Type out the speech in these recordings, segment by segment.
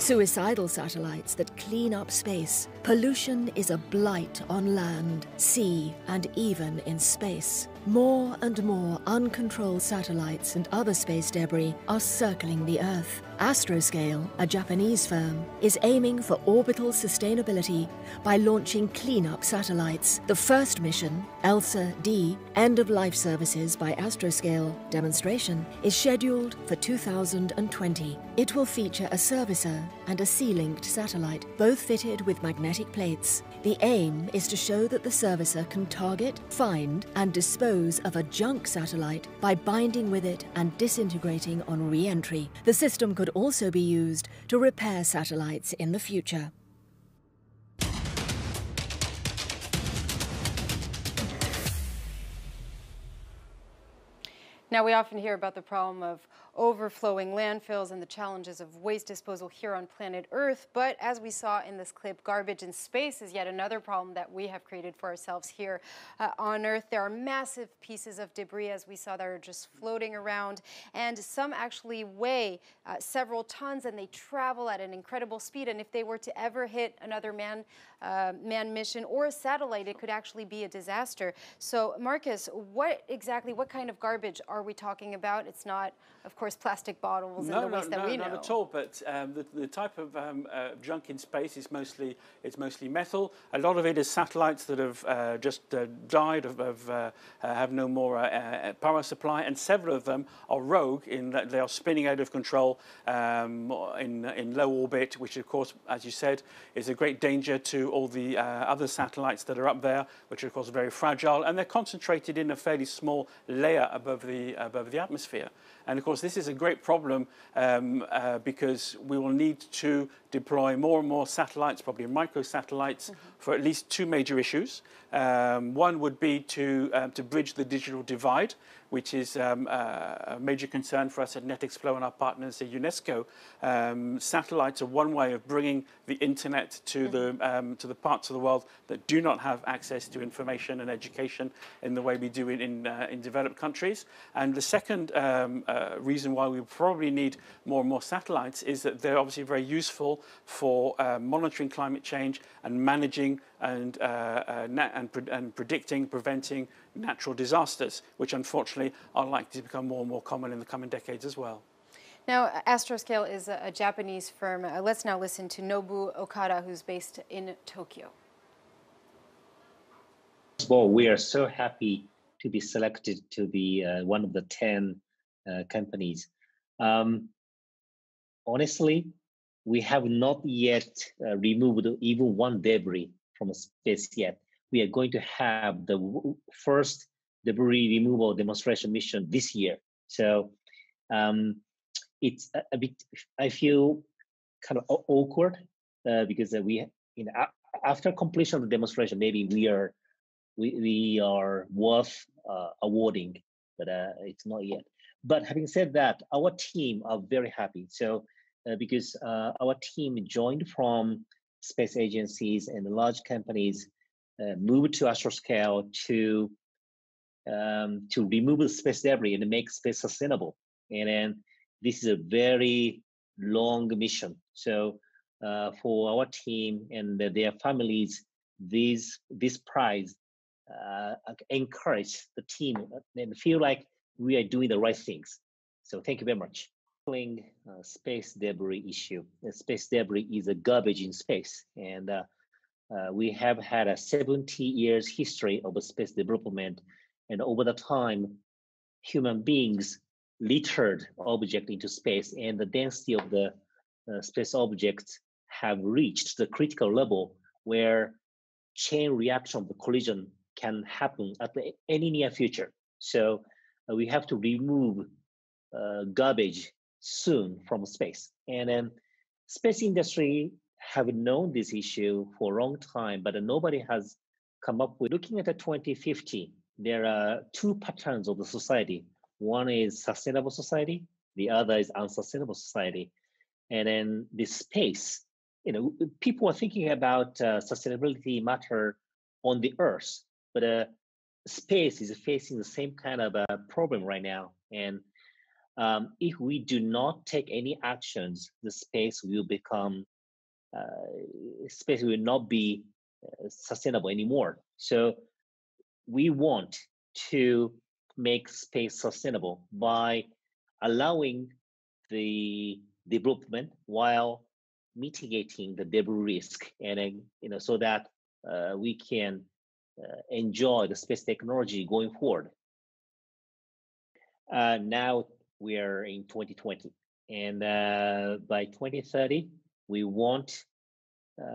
suicidal satellites that clean up space. Pollution is a blight on land, sea, and even in space. More and more uncontrolled satellites and other space debris are circling the Earth. Astroscale, a Japanese firm, is aiming for orbital sustainability by launching cleanup satellites. The first mission, ELSA-D, End of Life Services by Astroscale demonstration, is scheduled for 2020. It will feature a servicer and a sea-linked satellite, both fitted with magnetic plates. The aim is to show that the servicer can target, find, and dispose of a junk satellite by binding with it and disintegrating on re-entry. The system could also be used to repair satellites in the future. Now, we often hear about the problem of overflowing landfills and the challenges of waste disposal here on planet Earth. But as we saw in this clip, garbage in space is yet another problem that we have created for ourselves here on Earth. There are massive pieces of debris, as we saw, that are just floating around. And some actually weigh several tons, and they travel at an incredible speed. And if they were to ever hit another manned mission or a satellite, it could actually be a disaster. So, Marcus, what kind of garbage are we talking about? It's not, of course, plastic bottles and the waste that we know. No, not at all. But the type of junk in space is mostly metal. A lot of it is satellites that have just died, have no more power supply, and several of them are rogue in that they are spinning out of control in low orbit, which, of course, as you said, is a great danger to all the other satellites that are up there, which are, of course, very fragile, and they're concentrated in a fairly small layer above the atmosphere. And of course, this is a great problem because we will need to deploy more and more satellites, probably microsatellites, for at least two major issues. One would be to bridge the digital divide, which is a major concern for us at Netexplo and our partners at UNESCO. Satellites are one way of bringing the internet to the parts of the world that do not have access to information and education in the way we do it in developed countries. And the second reason why we probably need more and more satellites is that they're obviously very useful for monitoring climate change and managing and predicting, preventing natural disasters, which unfortunately are likely to become more and more common in the coming decades as well. Now, Astroscale is a Japanese firm. Let's now listen to Nobu Okada, who's based in Tokyo. First of all, we are so happy to be selected to be one of the 10 companies. Honestly, we have not yet removed even one debris from space yet. We are going to have the first debris removal demonstration mission this year. So it's a bit, I feel kind of awkward because after completion of the demonstration, maybe we are worth awarding, but it's not yet. But having said that, our team are very happy. So because our team joined from space agencies and large companies, moved to Astroscale to remove the space debris and make space sustainable. And then this is a very long mission. So for our team and their families, this prize encourage the team and feel like we are doing the right things. So thank you very much. Space debris issue. Space debris is a garbage in space, and we have had a 70 years history of space development, and over the time, human beings littered objects into space, and the density of the space objects have reached the critical level where chain reaction of the collision can happen at any near future. So we have to remove garbage soon from space. And then space industry have known this issue for a long time, but nobody has come up with. Looking at the 2050, there are two patterns of the society. One is sustainable society, the other is unsustainable society. And then the space, people are thinking about sustainability matter on the Earth, but space is facing the same kind of problem right now. And if we do not take any actions, the space will become space will not be sustainable anymore. So we want to make space sustainable by allowing the development while mitigating the debris risk, and so that we can enjoy the space technology going forward. Now we are in 2020, and by 2030, we want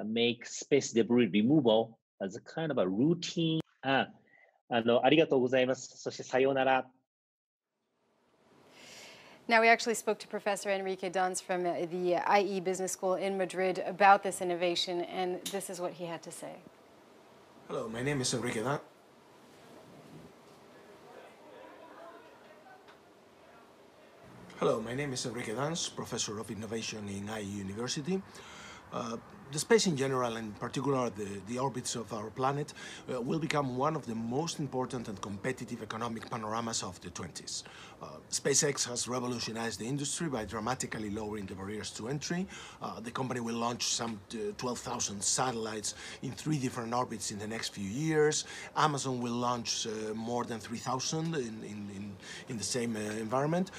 make space debris removal as a kind of a routine. ありがとうございます。そしてさようなら。Now, we actually spoke to Professor Enrique Duns from the IE Business School in Madrid about this innovation, and this is what he had to say. Hello, my name is Enrique Duns. Hello, my name is Enrique Duns, Professor of Innovation in IE University. The space in general, and in particular the orbits of our planet, will become one of the most important and competitive economic panoramas of the 20s. SpaceX has revolutionized the industry by dramatically lowering the barriers to entry. The company will launch some 12,000 satellites in 3 different orbits in the next few years. Amazon will launch more than 3,000 in the same environment.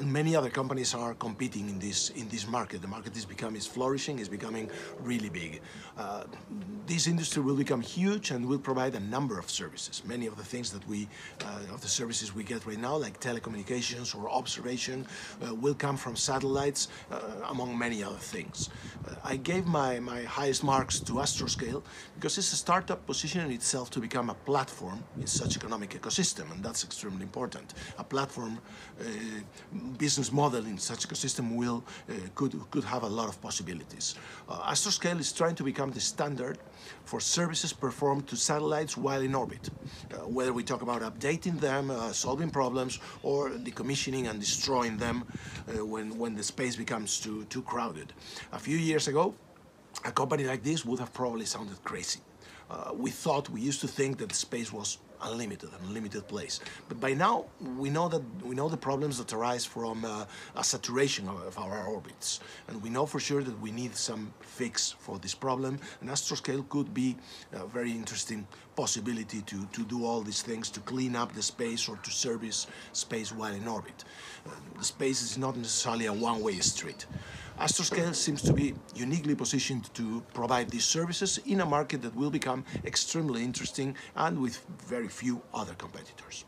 Many other companies are competing in this market. The market is flourishing, is becoming really big. This industry will become huge and will provide a number of services. Many of the things that of the services we get right now, like telecommunications or observation, will come from satellites, among many other things. I gave my highest marks to Astroscale because it's a startup positioning itself to become a platform in such economic ecosystem, and that's extremely important. A platform business model in such ecosystem could have a lot of possibilities. Astroscale is trying to become the standard for services performed to satellites while in orbit, whether we talk about updating them, solving problems, or decommissioning and destroying them when the space becomes too crowded. A few years ago, a company like this would have probably sounded crazy. We used to think that space was an unlimited place. But by now, we know the problems that arise from a saturation of our orbits. And we know for sure that we need some fix for this problem. And Astroscale could be a very interesting possibility to do all these things, to clean up the space or to service space while in orbit. The space is not necessarily a one-way street. Astroscale seems to be uniquely positioned to provide these services in a market that will become extremely interesting and with very few other competitors.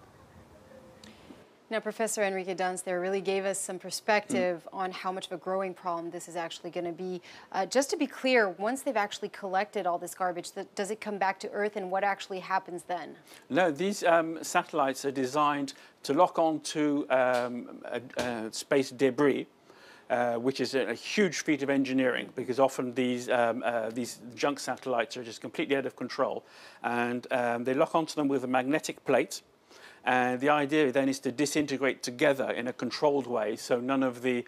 Now, Professor Enrique Duns there really gave us some perspective on how much of a growing problem this is actually going to be. Just to be clear, once they've actually collected all this garbage, does it come back to Earth, and what actually happens then? No, these satellites are designed to lock on to space debris, which is a huge feat of engineering, because often these junk satellites are just completely out of control, and they lock onto them with a magnetic plate. And the idea then is to disintegrate together in a controlled way, so none of the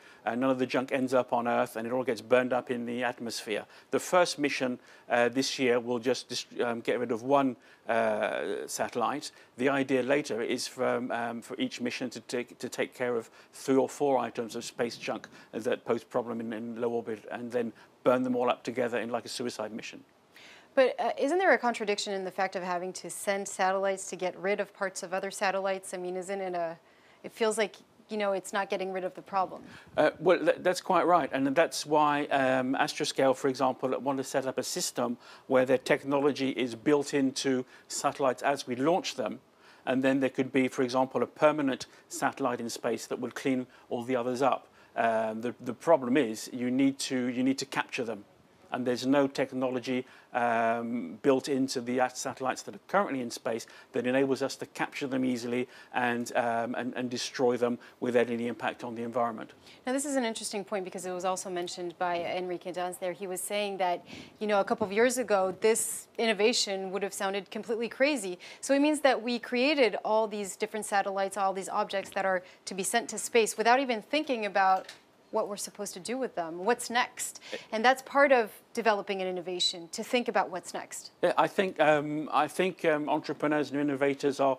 junk ends up on Earth and it all gets burned up in the atmosphere. The first mission this year will just get rid of one satellite. The idea later is for each mission to take care of 3 or 4 items of space junk that pose problem in low orbit, and then burn them all up together in like a suicide mission. But isn't there a contradiction in the fact of having to send satellites to get rid of parts of other satellites? I mean, isn't it it feels like, it's not getting rid of the problem. Well, that's quite right. And that's why Astroscale, for example, want to set up a system where their technology is built into satellites as we launch them. And then there could be, for example, a permanent satellite in space that would clean all the others up. The problem is you need to capture them. And there's no technology built into the satellites that are currently in space that enables us to capture them easily and destroy them without any impact on the environment. Now, this is an interesting point, because it was also mentioned by Enrique Duns there. He was saying that, a couple of years ago, this innovation would have sounded completely crazy. So it means that we created all these different satellites, all these objects that are to be sent to space without even thinking about what we're supposed to do with them. What's next? And that's part of developing an innovation, to think about what's next. Yeah, I think entrepreneurs and innovators are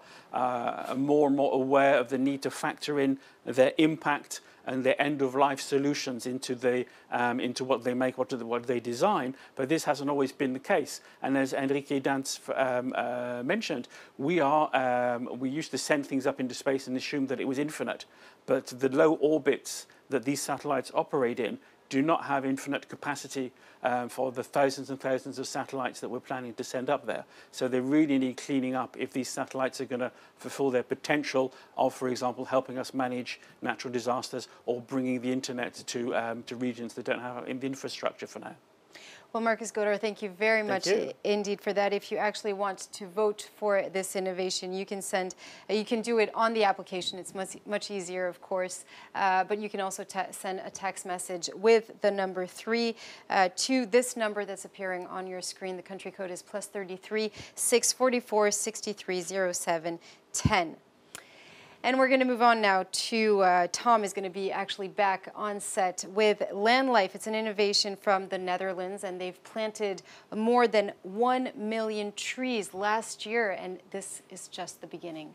more and more aware of the need to factor in their impact and their end-of-life solutions into into what they make, what they design. But this hasn't always been the case. And as Enrique Dance mentioned, we used to send things up into space and assume that it was infinite. But the low orbits that these satellites operate in do not have infinite capacity for the thousands and thousands of satellites that we're planning to send up there. So they really need cleaning up if these satellites are going to fulfill their potential of, for example, helping us manage natural disasters or bringing the internet to regions that don't have the infrastructure for now. Well, Marcus Godard, thank you very much indeed for that. If you actually want to vote for this innovation, you can do it on the application. It's much easier, of course, but you can also send a text message with the number 3 to this number that's appearing on your screen. The country code is +33 644 6307 10. And we're going to move on now to Tom is going to be actually back on set with Land Life. It's an innovation from the Netherlands, and they've planted more than 1 million trees last year, and this is just the beginning.